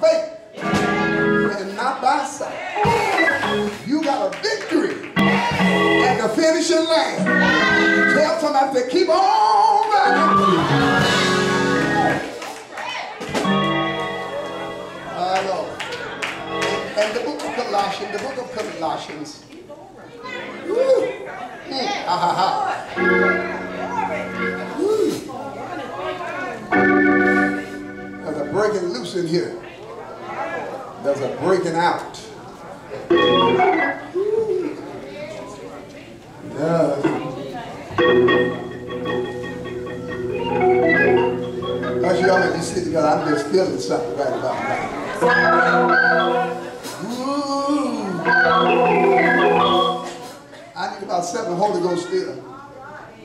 faith and not by sight. You got a victory at the finishing line. Tell somebody to keep on running. And the book of Colossians. There's a breaking loose in here. There's a breaking out. Hush, y'all let me sit together. I'm just feeling something right about now. I need about 7 Holy Ghost still.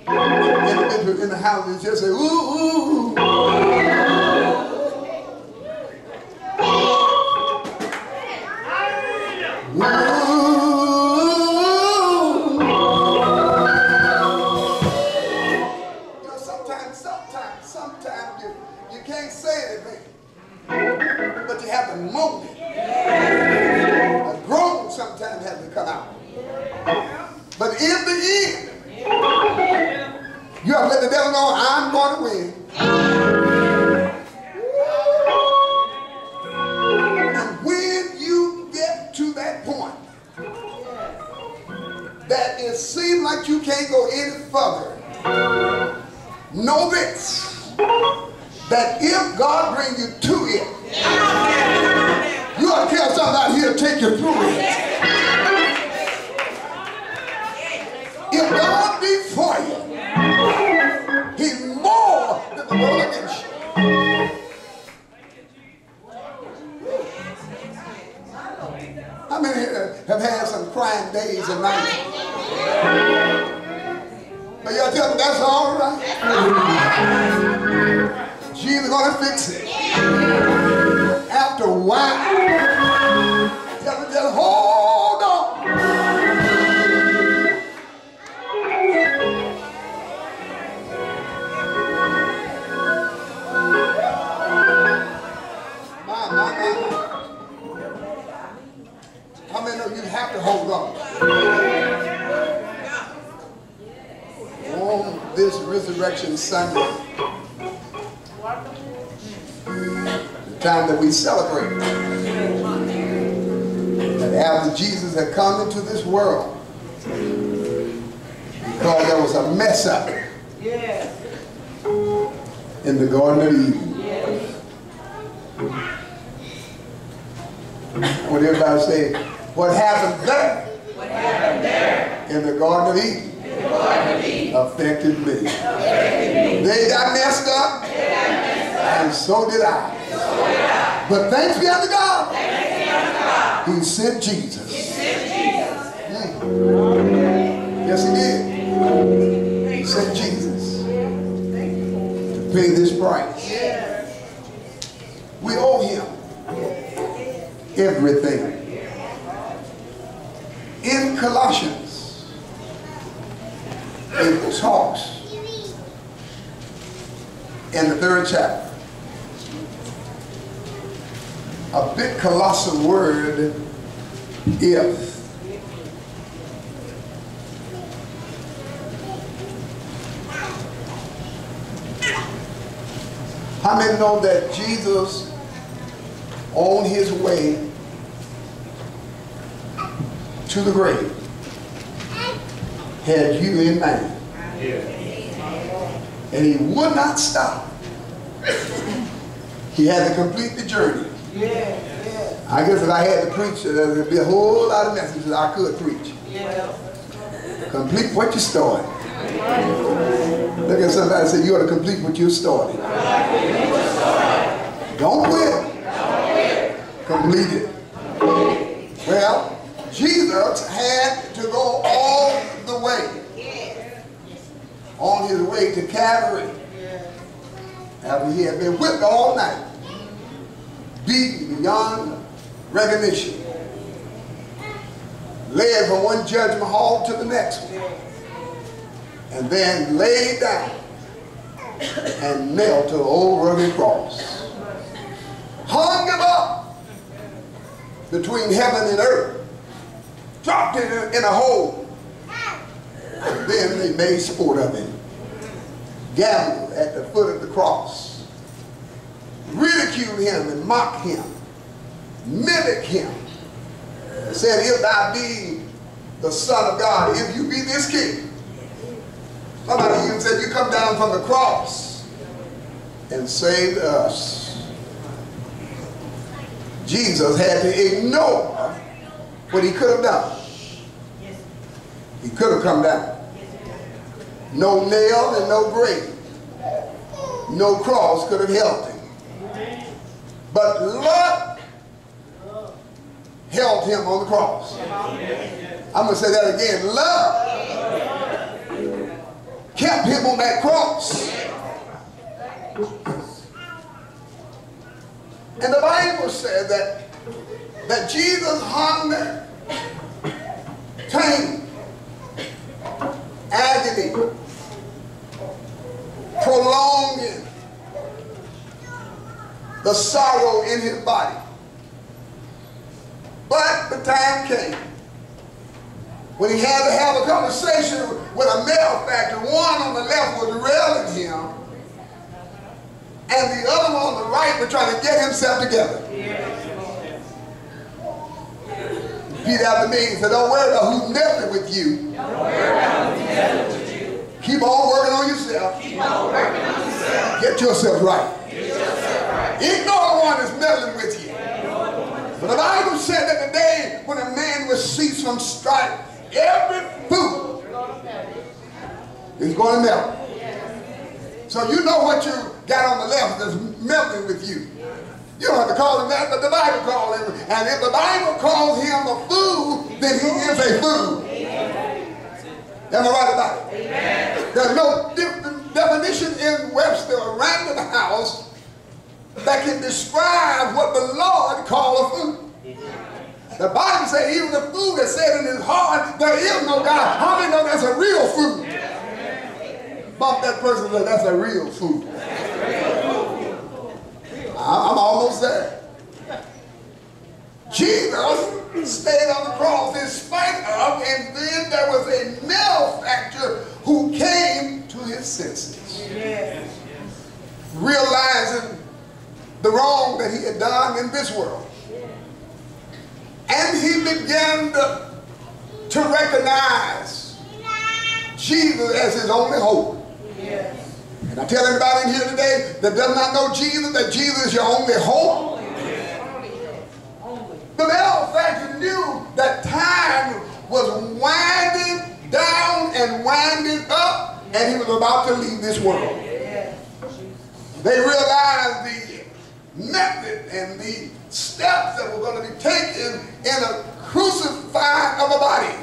In the house, and just say, ooh, ooh. Sometimes you can't say anything, but you have to moan it. A groan sometimes has to come out. But in the end, you have to let the devil know, I'm going to win. And when you get to that point, that it seems like you can't go any further, know this, that if God brings you to it, you ought to tell somebody here to take you through it. If God be for you, He's more than the world against you. How many here have had some crying days and nights? But y'all tell me that's all right. Jesus gonna fix it. After a while, tell me just hold on. How many of you have to hold on? On this Resurrection Sunday, the time that we celebrate, that after Jesus had come into this world, because there was a mess up in the Garden of Eden. I want everybody to say, what happened there? What happened there? In the Garden of Eden. Affected me. They got messed up, and so did I. But thanks be unto God, He sent Jesus. Yes, He did. He sent Jesus to pay this price. We owe Him everything. In Colossians, it talks in the 3rd chapter. A big colossal word, if. How many know that Jesus, on His way to the grave, had you in mind? And He would not stop. He had to complete the journey. I guess if I had to preach, there would be a whole lot of messages I could preach. Complete what you started. Look at somebody and say, you ought to complete what you started. Don't quit. Complete it. Well, Jesus had to go all the way. On His way to Calvary. After He had been whipped all night. Beaten beyond recognition. Led from one judgment hall to the next one. And then laid down and nailed to the old rugged cross. Hung Him up between heaven and earth, dropped it in a hole, and then they made sport of him, gambled at the foot of the cross, ridiculed him and mocked him, mimicked him, said, if thou be the Son of God, if you be this king. Somebody even said, you come down from the cross and saved us. Jesus had to ignore what he could have done. He could have come down. No nail and no grave, no cross could have held him. But love held him on the cross. I'm going to say that again. Love kept him on that cross. And the Bible said that Jesus hung there, pain, agony, prolonging the sorrow in his body. But the time came when he had to have a conversation with a malefactor. One on the left was railing him, and the other one on the right was trying to get himself together. Repeat after me. He said, don't worry about who's messing with you. Don't worry about who's messing with you. Keep on working on yourself. Keep on working on yourself. Get yourself right. Get yourself right. Ignore the one that's meddling with you. But the Bible said that the day when a man will cease from strife, every food is going to melt. So you know what you got on the left that's melting with you. You don't have to call him that, but the Bible calls him. And if the Bible calls him a fool, then he is a fool. Am I right about it? Amen. There's no definition in Webster or Random House that can describe what the Lord called a fool. The Bible says even the fool that said in his heart, there is no God. How many know that's a real fool? Bump that person and say, that's a real fool. I'm almost there. Jesus stayed on the cross in spite of, and then there was a malefactor who came to his senses. Realizing the wrong that he had done in this world. And he began to recognize Jesus as his only hope. And I tell everybody in here today that does not know Jesus, that Jesus is your only hope. The malefactor knew that time was winding down and winding up, and he was about to leave this world. They realized the method and the steps that were going to be taken in a crucifying of a body,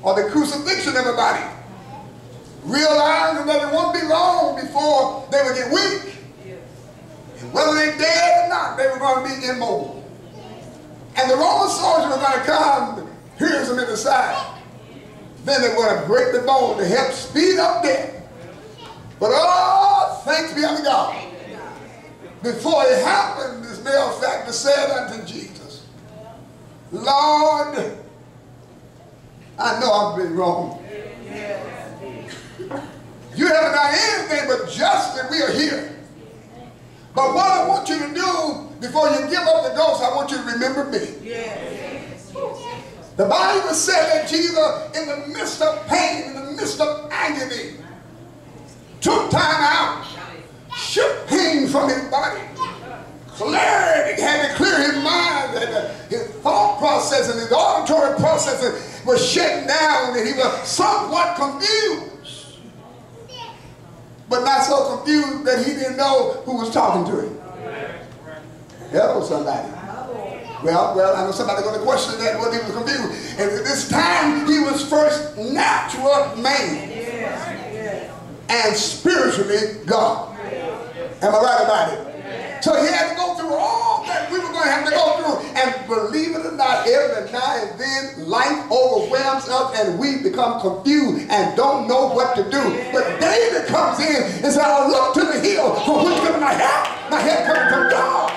or the crucifixion of a body. Realizing that it won't be long before they would get weak. And whether they dead or not, they were going to be immobile. And the Roman soldiers were going to come, pierce them in the side. Then they were going to break the bone to help speed up death. But oh, thanks be unto God. Before it happened, this malefactor said unto Jesus, Lord, I know I've been wrong. You haven't done anything but justly. We are here. But what I want you to do before you give up the ghost, I want you to remember me. The Bible said that Jesus, in the midst of pain, in the midst of agony, took time out, shook pain from his body, clarity, had to clear his mind, and his thought process and his auditory processing was shut down, and he was somewhat confused. But not so confused that he didn't know who was talking to him. Hello, somebody. Well, I know somebody's going to question that, whether he was confused. And at this time, he was first natural man and spiritually God. Am I right about it? So he had to go through all that we were going to have to go through. And believe it or not, every now and then life overwhelms us and we become confused and don't know what to do. But David comes in and says, I look to the hill from which comes my help. My help comes from God.